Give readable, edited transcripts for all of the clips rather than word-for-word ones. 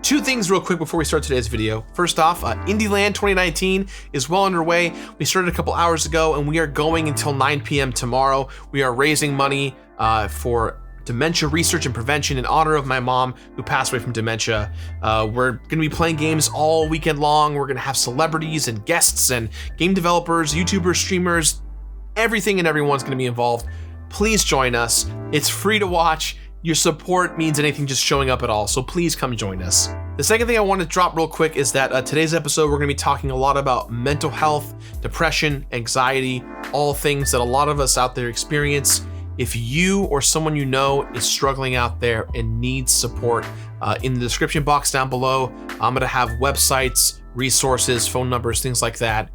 Two things real quick before we start today's video. First off, INDIELAND 2019 is well underway. We started a couple hours ago and we are going until 9 p.m. tomorrow. We are raising money for dementia research and prevention in honor of my mom who passed away from dementia. We're gonna be playing games all weekend long. We're gonna have celebrities and guests and game developers, YouTubers, streamers, everything and everyone's gonna be involved. Please join us. It's free to watch. Your support means anything just showing up at all, so please come join us. The second thing I want to drop real quick is that today's episode, we're going to be talking a lot about mental health, depression, anxiety, all things that a lot of us out there experience. If you or someone you know is struggling out there and needs support, in the description box down below, I'm going to have websites, resources, phone numbers, things like that,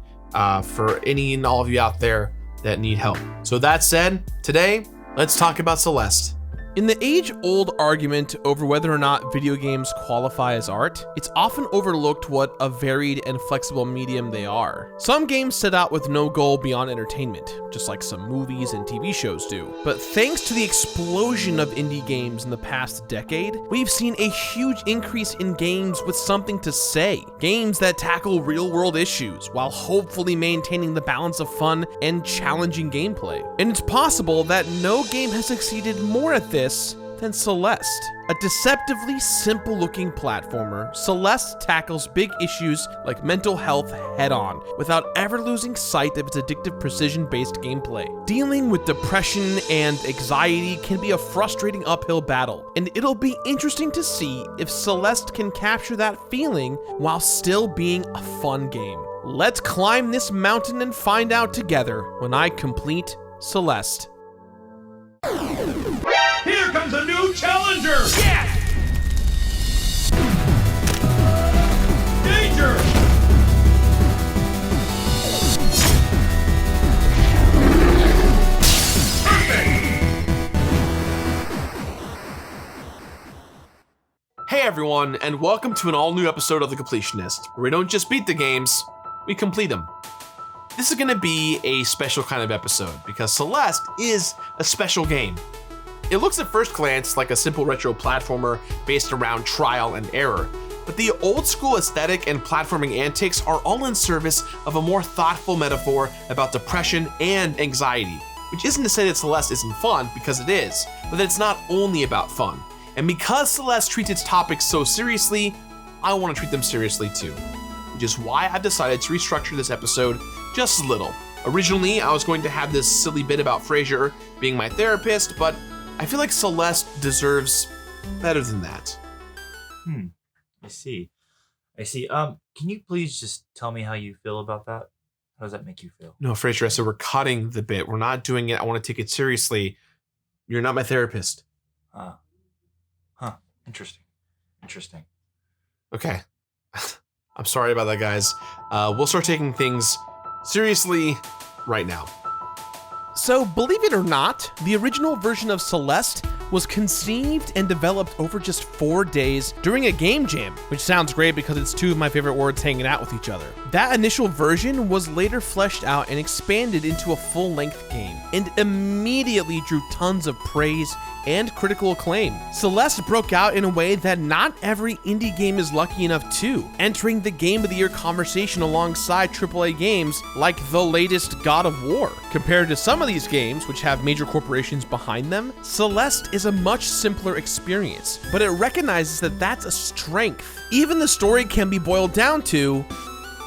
for any and all of you out there that need help. So that said, today, let's talk about Celeste. In the age-old argument over whether or not video games qualify as art, it's often overlooked what a varied and flexible medium they are. Some games set out with no goal beyond entertainment, just like some movies and TV shows do. But thanks to the explosion of indie games in the past decade, we've seen a huge increase in games with something to say. Games that tackle real-world issues while hopefully maintaining the balance of fun and challenging gameplay. And it's possible that no game has succeeded more at this than Celeste. A deceptively simple-looking platformer, Celeste tackles big issues like mental health head-on, without ever losing sight of its addictive precision-based gameplay. Dealing with depression and anxiety can be a frustrating uphill battle, and it'll be interesting to see if Celeste can capture that feeling while still being a fun game. Let's climb this mountain and find out together when I complete Celeste. Here comes a new challenger! Yes! Danger! Perfect! Hey everyone, and welcome to an all-new episode of The Completionist, where we don't just beat the games, we complete them. This is gonna be a special kind of episode, because Celeste is a special game. It looks at first glance like a simple retro platformer based around trial and error, but the old school aesthetic and platforming antics are all in service of a more thoughtful metaphor about depression and anxiety, which isn't to say that Celeste isn't fun, because it is, but that it's not only about fun. And because Celeste treats its topics so seriously, I want to treat them seriously too, which is why I've decided to restructure this episode just a little. Originally, I was going to have this silly bit about Frasier being my therapist, but I feel like Celeste deserves better than that. I see. Can you please just tell me how you feel about that? How does that make you feel? No, Frasier, I said we're cutting the bit. We're not doing it. I want to take it seriously. You're not my therapist. Interesting. Okay. I'm sorry about that, guys. We'll start taking things seriously right now. So, believe it or not, the original version of Celeste was conceived and developed over just 4 days during a game jam, which sounds great because it's two of my favorite words hanging out with each other. That initial version was later fleshed out and expanded into a full-length game, and immediately drew tons of praise and critical acclaim. Celeste broke out in a way that not every indie game is lucky enough to, entering the Game of the Year conversation alongside AAA games like the latest God of War. Compared to some of these games, which have major corporations behind them, Celeste is a much simpler experience, but it recognizes that that's a strength. Even the story can be boiled down to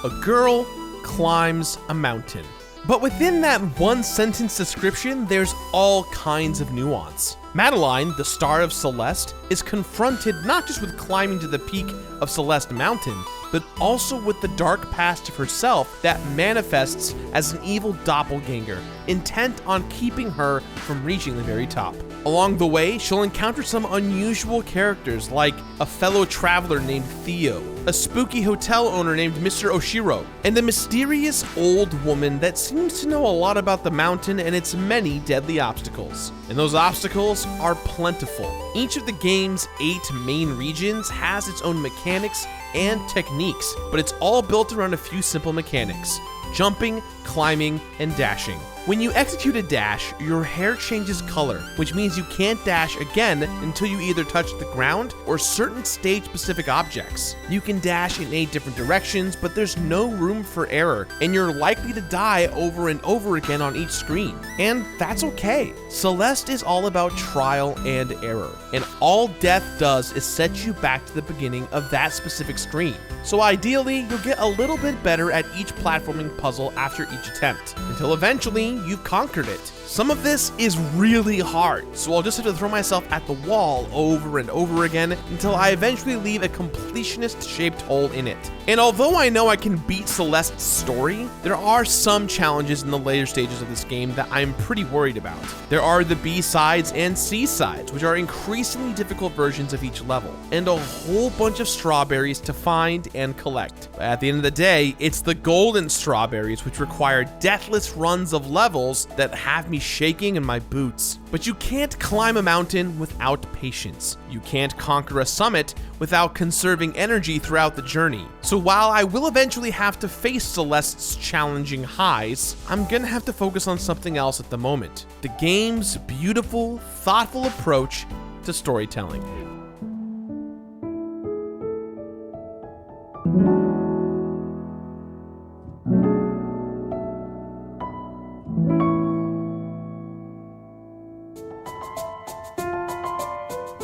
a girl climbs a mountain. But within that one sentence description, there's all kinds of nuance. Madeline, the star of Celeste, is confronted not just with climbing to the peak of Celeste Mountain, but also with the dark past of herself that manifests as an evil doppelganger, intent on keeping her from reaching the very top. Along the way, she'll encounter some unusual characters like a fellow traveler named Theo, a spooky hotel owner named Mr. Oshiro, and a mysterious old woman that seems to know a lot about the mountain and its many deadly obstacles. And those obstacles are plentiful. Each of the game's 8 main regions has its own mechanics and techniques, but it's all built around a few simple mechanics: jumping, climbing, and dashing. When you execute a dash, your hair changes color, which means you can't dash again until you either touch the ground or certain stage-specific objects. You can dash in 8 different directions, but there's no room for error, and you're likely to die over and over again on each screen. And that's okay. Celeste is all about trial and error, and all death does is set you back to the beginning of that specific screen. So ideally, you'll get a little bit better at each platforming puzzle after each attempt, until eventually you've conquered it. Some of this is really hard, so I'll just have to throw myself at the wall over and over again until I eventually leave a completionist-shaped hole in it. And although I know I can beat Celeste's story, there are some challenges in the later stages of this game that I'm pretty worried about. There are the B sides and C sides, which are increasingly difficult versions of each level, and a whole bunch of strawberries to find and collect. But at the end of the day, it's the golden strawberries which require deathless runs of levels that have me shaking in my boots. But you can't climb a mountain without patience. You can't conquer a summit without conserving energy throughout the journey. So while I will eventually have to face Celeste's challenging highs, I'm gonna have to focus on something else at the moment: the game's beautiful, thoughtful approach to storytelling.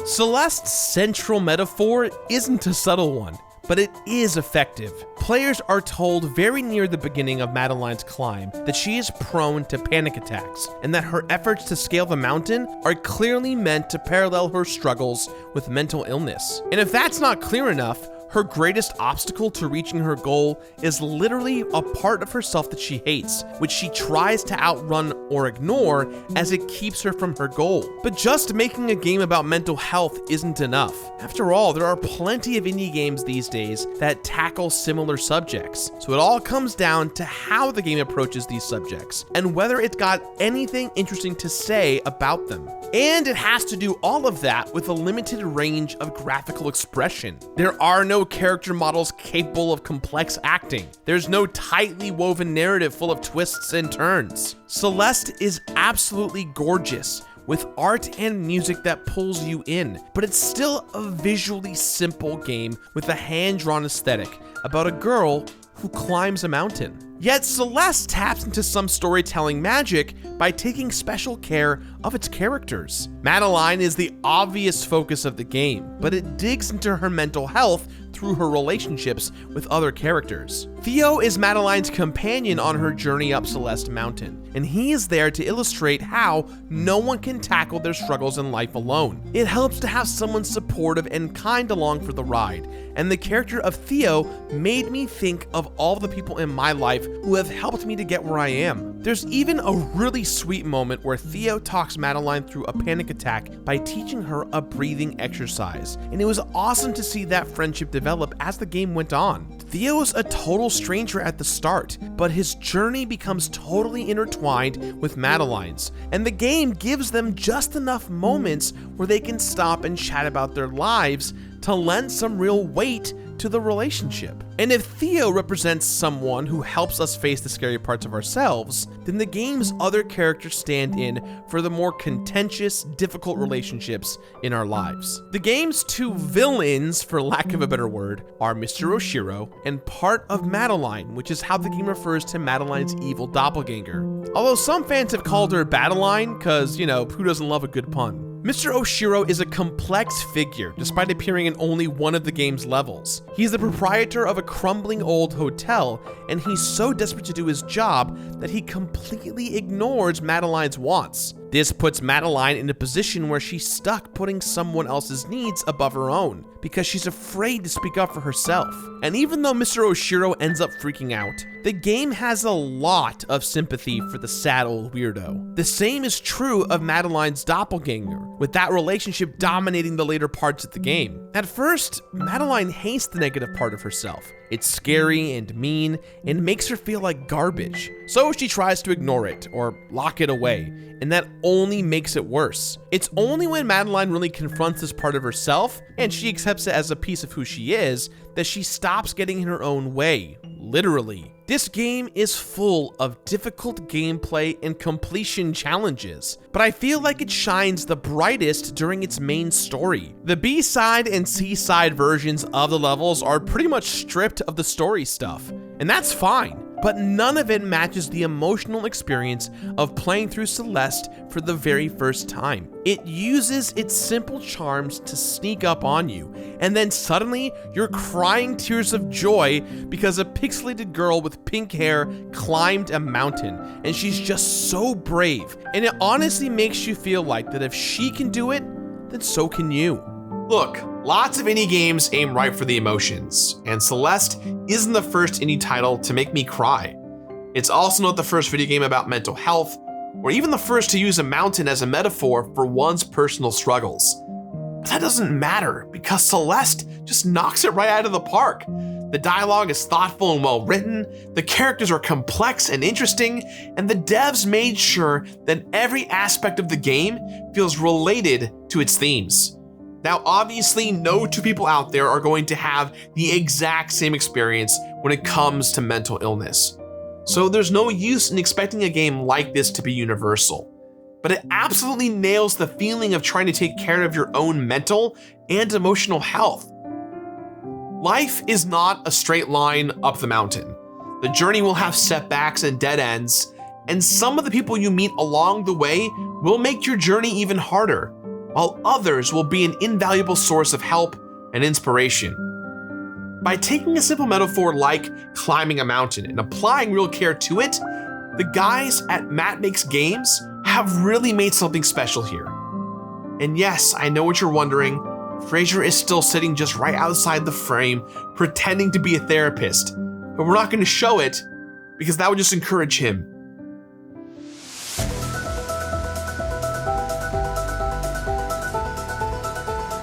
Celeste's central metaphor isn't a subtle one, but it is effective. Players are told very near the beginning of Madeline's climb that she is prone to panic attacks, and that her efforts to scale the mountain are clearly meant to parallel her struggles with mental illness. And if that's not clear enough, her greatest obstacle to reaching her goal is literally a part of herself that she hates, which she tries to outrun or ignore as it keeps her from her goal. But just making a game about mental health isn't enough. After all, there are plenty of indie games these days that tackle similar subjects. So it all comes down to how the game approaches these subjects and whether it's got anything interesting to say about them. And it has to do all of that with a limited range of graphical expression. There are no character models capable of complex acting. There's no tightly woven narrative full of twists and turns. Celeste is absolutely gorgeous, with art and music that pulls you in, but it's still a visually simple game with a hand-drawn aesthetic about a girl who climbs a mountain. Yet Celeste taps into some storytelling magic by taking special care of its characters. Madeline is the obvious focus of the game, but it digs into her mental health through her relationships with other characters. Theo is Madeline's companion on her journey up Celeste Mountain, and he is there to illustrate how no one can tackle their struggles in life alone. It helps to have someone supportive and kind along for the ride, and the character of Theo made me think of all the people in my life who have helped me to get where I am. There's even a really sweet moment where Theo talks Madeline through a panic attack by teaching her a breathing exercise, and it was awesome to see that friendship develop as the game went on. Theo's a total stranger at the start, but his journey becomes totally intertwined with Madeline's, and the game gives them just enough moments where they can stop and chat about their lives to lend some real weight to the relationship. And if Theo represents someone who helps us face the scary parts of ourselves, then the game's other characters stand in for the more contentious, difficult relationships in our lives. The game's two villains, for lack of a better word, are Mr. Oshiro and part of Madeline, which is how the game refers to Madeline's evil doppelganger. Although some fans have called her Badeline, cause, you know, who doesn't love a good pun? Mr. Oshiro is a complex figure, despite appearing in only one of the game's levels. He's the proprietor of a crumbling old hotel, and he's so desperate to do his job that he completely ignores Madeline's wants. This puts Madeline in a position where she's stuck putting someone else's needs above her own, because she's afraid to speak up for herself. And even though Mr. Oshiro ends up freaking out, the game has a lot of sympathy for the sad old weirdo. The same is true of Madeline's doppelganger, with that relationship dominating the later parts of the game. At first, Madeline hates the negative part of herself. It's scary and mean and makes her feel like garbage. So she tries to ignore it or lock it away, and that only makes it worse. It's only when Madeline really confronts this part of herself, and she accepts it as a piece of who she is, that she stops getting in her own way, literally. This game is full of difficult gameplay and completion challenges, but I feel like it shines the brightest during its main story. The B-side and C-side versions of the levels are pretty much stripped of the story stuff, and that's fine. But none of it matches the emotional experience of playing through Celeste for the very first time. It uses its simple charms to sneak up on you, and then suddenly you're crying tears of joy because a pixelated girl with pink hair climbed a mountain, and she's just so brave, and it honestly makes you feel like that if she can do it, then so can you. Look, lots of indie games aim right for the emotions, and Celeste isn't the first indie title to make me cry. It's also not the first video game about mental health, or even the first to use a mountain as a metaphor for one's personal struggles. But that doesn't matter, because Celeste just knocks it right out of the park. The dialogue is thoughtful and well written, the characters are complex and interesting, and the devs made sure that every aspect of the game feels related to its themes. Now, obviously, no two people out there are going to have the exact same experience when it comes to mental illness. So there's no use in expecting a game like this to be universal. But it absolutely nails the feeling of trying to take care of your own mental and emotional health. Life is not a straight line up the mountain. The journey will have setbacks and dead ends, and some of the people you meet along the way will make your journey even harder, while others will be an invaluable source of help and inspiration. By taking a simple metaphor like climbing a mountain and applying real care to it, the guys at Matt Makes Games have really made something special here. And yes, I know what you're wondering, Fraser is still sitting just right outside the frame, pretending to be a therapist, but we're not going to show it because that would just encourage him.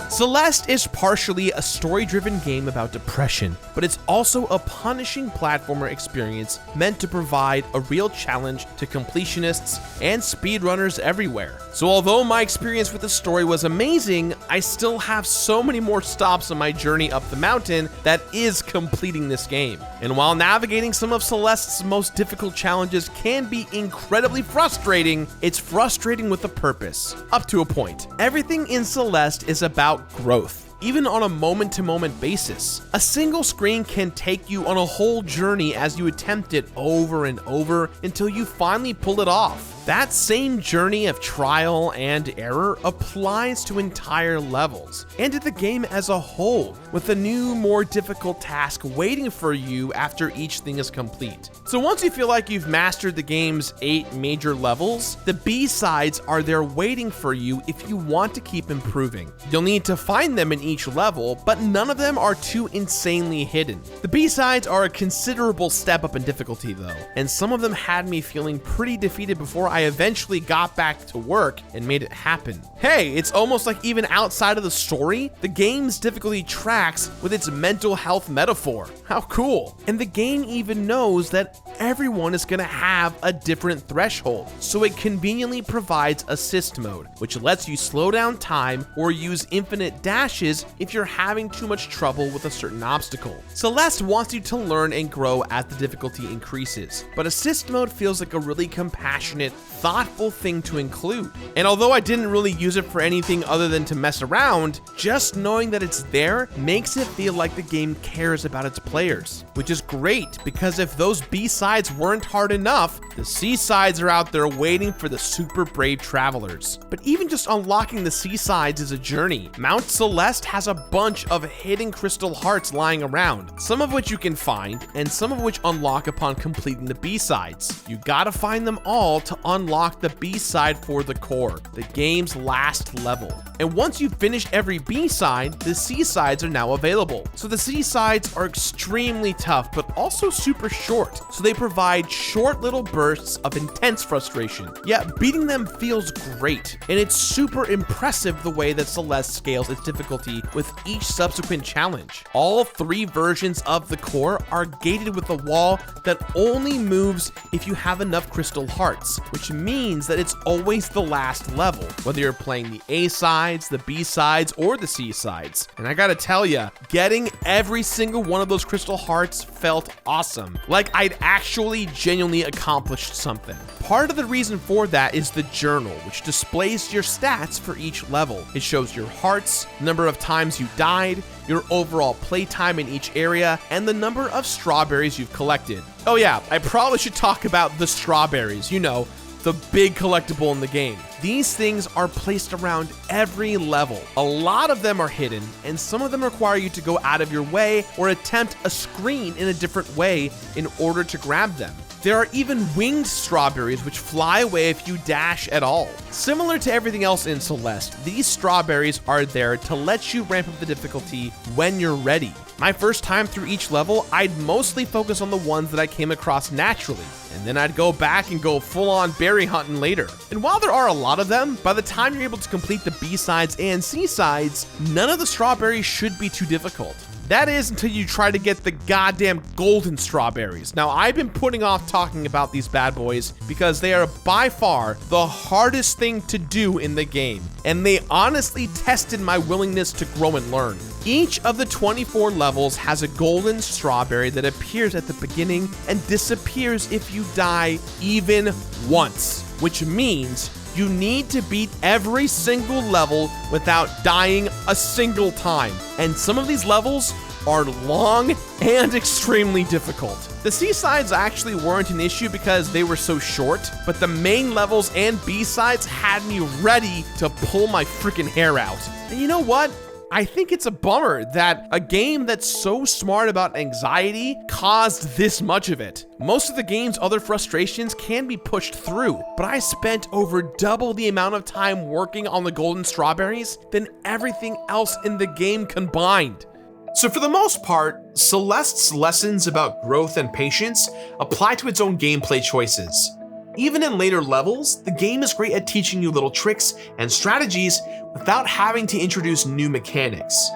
Celeste is partially a story-driven game about depression, but it's also a punishing platformer experience meant to provide a real challenge to completionists and speedrunners everywhere. So although my experience with the story was amazing, I still have so many more stops on my journey up the mountain that is completing this game. And while navigating some of Celeste's most difficult challenges can be incredibly frustrating, it's frustrating with a purpose, up to a point. Everything in Celeste is about growth, even on a moment-to-moment basis. A single screen can take you on a whole journey as you attempt it over and over until you finally pull it off. That same journey of trial and error applies to entire levels and to the game as a whole, with a new, more difficult task waiting for you after each thing is complete. So once you feel like you've mastered the game's 8 major levels, the B-sides are there waiting for you if you want to keep improving. You'll need to find them in each level, but none of them are too insanely hidden. The B-sides are a considerable step up in difficulty though, and some of them had me feeling pretty defeated before I eventually got back to work and made it happen. Hey, it's almost like even outside of the story, the game's difficulty tracks with its mental health metaphor. How cool. And the game even knows that everyone is gonna have a different threshold, so it conveniently provides assist mode, which lets you slow down time or use infinite dashes if you're having too much trouble with a certain obstacle. Celeste wants you to learn and grow as the difficulty increases, but assist mode feels like a really compassionate, thoughtful thing to include. And although I didn't really use it for anything other than to mess around, just knowing that it's there makes it feel like the game cares about its players, which is great because if those B-sides weren't hard enough, the C-sides are out there waiting for the super brave travelers. But even just unlocking the C-sides is a journey. Mount Celeste has a bunch of hidden crystal hearts lying around, some of which you can find and some of which unlock upon completing the B-sides. You gotta find them all to unlock the B-side for the core, the game's last level. And once you've finished every B-side, the C-sides are now available. So the C-sides are extremely tough, but also super short. So they provide short little bursts of intense frustration. Yet beating them feels great. And it's super impressive the way that Celeste scales its difficulty with each subsequent challenge. All 3 versions of the core are gated with a wall that only moves if you have enough crystal hearts, which means that it's always the last level, whether you're playing the A sides, the B sides, or the C sides. And I gotta tell ya, getting every single one of those crystal hearts felt awesome. Like I'd actually genuinely accomplished something. Part of the reason for that is the journal, which displays your stats for each level. It shows your hearts, number of times you died, your overall playtime in each area, and the number of strawberries you've collected. Oh yeah, I probably should talk about the strawberries, you know, the big collectible in the game. These things are placed around every level. A lot of them are hidden, and some of them require you to go out of your way or attempt a screen in a different way in order to grab them. There are even winged strawberries which fly away if you dash at all. Similar to everything else in Celeste, these strawberries are there to let you ramp up the difficulty when you're ready. My first time through each level, I'd mostly focus on the ones that I came across naturally, and then I'd go back and go full-on berry hunting later. And while there are a lot of them, by the time you're able to complete the B-sides and C-sides, none of the strawberries should be too difficult. That is until you try to get the goddamn golden strawberries. Now, I've been putting off talking about these bad boys because they are by far the hardest thing to do in the game, and they honestly tested my willingness to grow and learn. Each of the 24 levels has a golden strawberry that appears at the beginning and disappears if you die even once, which means you need to beat every single level without dying a single time. And some of these levels are long and extremely difficult. The C-sides actually weren't an issue because they were so short, but the main levels and B-sides had me ready to pull my freaking hair out. And you know what? I think it's a bummer that a game that's so smart about anxiety caused this much of it. Most of the game's other frustrations can be pushed through, but I spent over double the amount of time working on the golden strawberries than everything else in the game combined. So for the most part, Celeste's lessons about growth and patience apply to its own gameplay choices. Even in later levels, the game is great at teaching you little tricks and strategies without having to introduce new mechanics.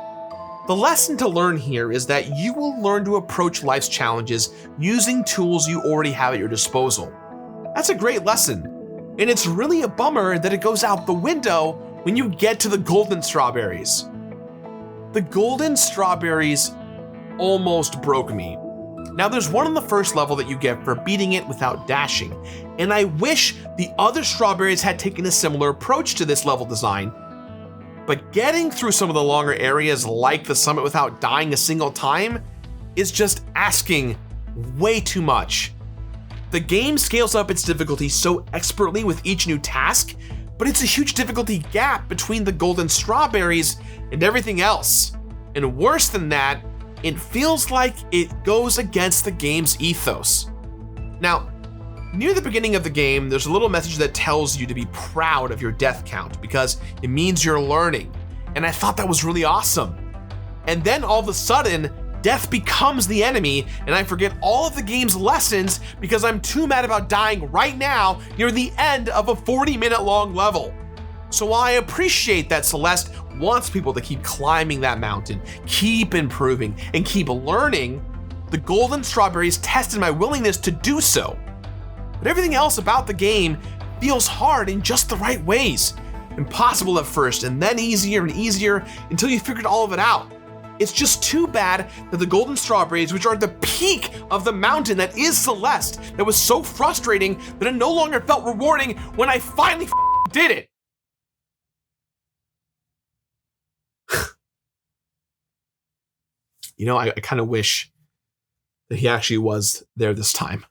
The lesson to learn here is that you will learn to approach life's challenges using tools you already have at your disposal. That's a great lesson, and it's really a bummer that it goes out the window when you get to the golden strawberries. The golden strawberries almost broke me. Now there's one on the first level that you get for beating it without dashing, and I wish the other strawberries had taken a similar approach to this level design. But getting through some of the longer areas like the summit without dying a single time is just asking way too much. The game scales up its difficulty so expertly with each new task, but it's a huge difficulty gap between the golden strawberries and everything else. And worse than that, it feels like it goes against the game's ethos. Now, near the beginning of the game, there's a little message that tells you to be proud of your death count because it means you're learning. And I thought that was really awesome. And then all of a sudden, death becomes the enemy, and I forget all of the game's lessons because I'm too mad about dying right now near the end of a 40-minute long level. So while I appreciate that Celeste wants people to keep climbing that mountain, keep improving, and keep learning, the golden strawberries tested my willingness to do so. But everything else about the game feels hard in just the right ways. Impossible at first, and then easier and easier until you figured all of it out. It's just too bad that the golden strawberries, which are the peak of the mountain that is Celeste, that was so frustrating that it no longer felt rewarding when I finally did it. You know, I kind of wish that he actually was there this time.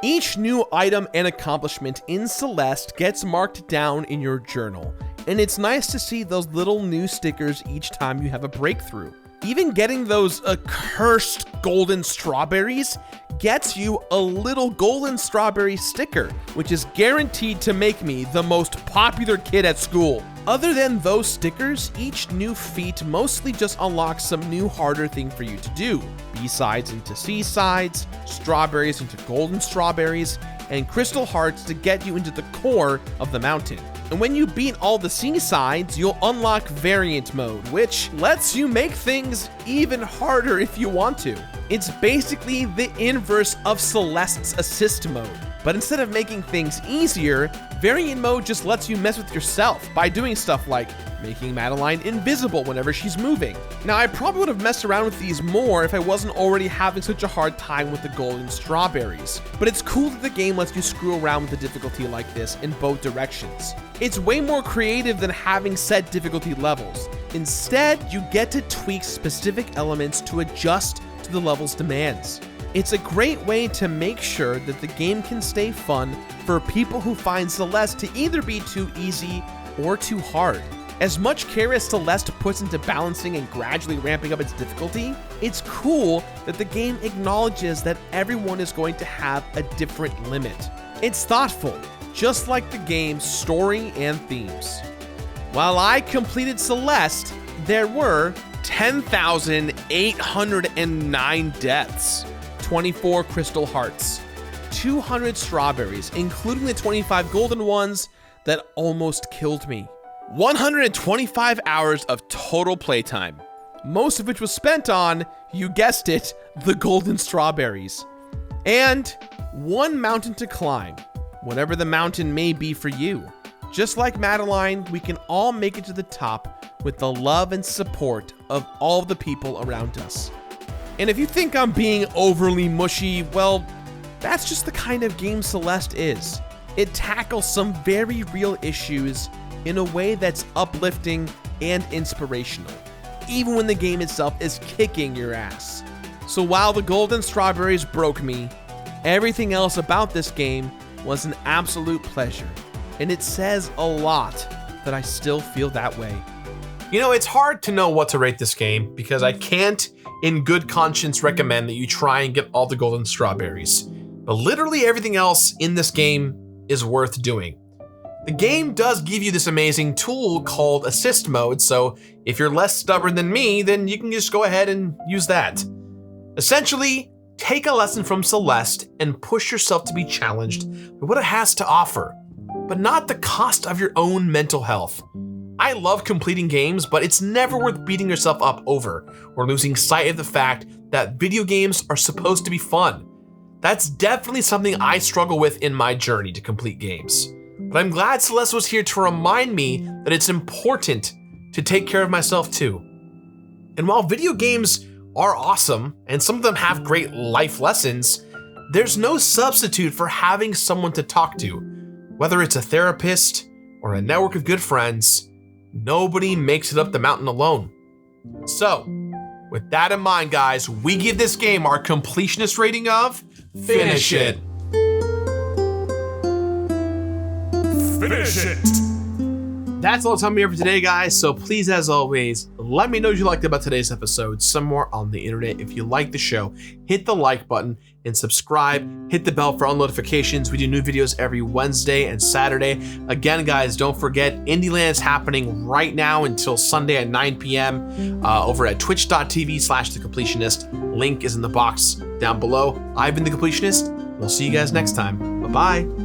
Each new item and accomplishment in Celeste gets marked down in your journal, and it's nice to see those little new stickers each time you have a breakthrough. Even getting those accursed golden strawberries gets you a little golden strawberry sticker, which is guaranteed to make me the most popular kid at school. Other than those stickers, each new feat mostly just unlocks some new harder thing for you to do. B-sides into C-sides, strawberries into golden strawberries, and crystal hearts to get you into the core of the mountain. And when you beat all the seasides, you'll unlock variant mode, which lets you make things even harder if you want to. It's basically the inverse of Celeste's assist mode. But instead of making things easier, variant mode just lets you mess with yourself by doing stuff like making Madeline invisible whenever she's moving. Now, I probably would have messed around with these more if I wasn't already having such a hard time with the golden strawberries. But it's cool that the game lets you screw around with the difficulty like this in both directions. It's way more creative than having set difficulty levels. Instead, you get to tweak specific elements to adjust to the level's demands. It's a great way to make sure that the game can stay fun for people who find Celeste to either be too easy or too hard. As much care as Celeste puts into balancing and gradually ramping up its difficulty, it's cool that the game acknowledges that everyone is going to have a different limit. It's thoughtful, just like the game's story and themes. While I completed Celeste, there were 10,809 deaths, 24 crystal hearts, 200 strawberries, including the 25 golden ones that almost killed me, 125 hours of total playtime, most of which was spent on, you guessed it, the golden strawberries, and one mountain to climb, whatever the mountain may be for you. Just like Madeline, we can all make it to the top with the love and support of all the people around us. And if you think I'm being overly mushy, well, that's just the kind of game Celeste is. It tackles some very real issues in a way that's uplifting and inspirational, even when the game itself is kicking your ass. So while the golden strawberries broke me, everything else about this game was an absolute pleasure. And it says a lot that I still feel that way. You know, it's hard to know what to rate this game because I can't, in good conscience, recommend that you try and get all the golden strawberries. But literally everything else in this game is worth doing. The game does give you this amazing tool called assist mode, so if you're less stubborn than me, then you can just go ahead and use that. Essentially, take a lesson from Celeste and push yourself to be challenged by what it has to offer, but not the cost of your own mental health. I love completing games, but it's never worth beating yourself up over or losing sight of the fact that video games are supposed to be fun. That's definitely something I struggle with in my journey to complete games. But I'm glad Celeste was here to remind me that it's important to take care of myself too. And while video games are awesome, and some of them have great life lessons, there's no substitute for having someone to talk to. Whether it's a therapist or a network of good friends, nobody makes it up the mountain alone. So, with that in mind, guys, we give this game our completionist rating of Finish It. Finish it! That's all the time we have for today, guys. So please, as always, let me know what you liked about today's episode somewhere on the internet. If you like the show, hit the like button and subscribe. Hit the bell for all notifications. We do new videos every Wednesday and Saturday. Again, guys, don't forget, INDIELAND is happening right now until Sunday at 9 p.m. Over at twitch.tv/thecompletionist. Link is in the box down below. I've been The Completionist. We'll see you guys next time. Bye-bye.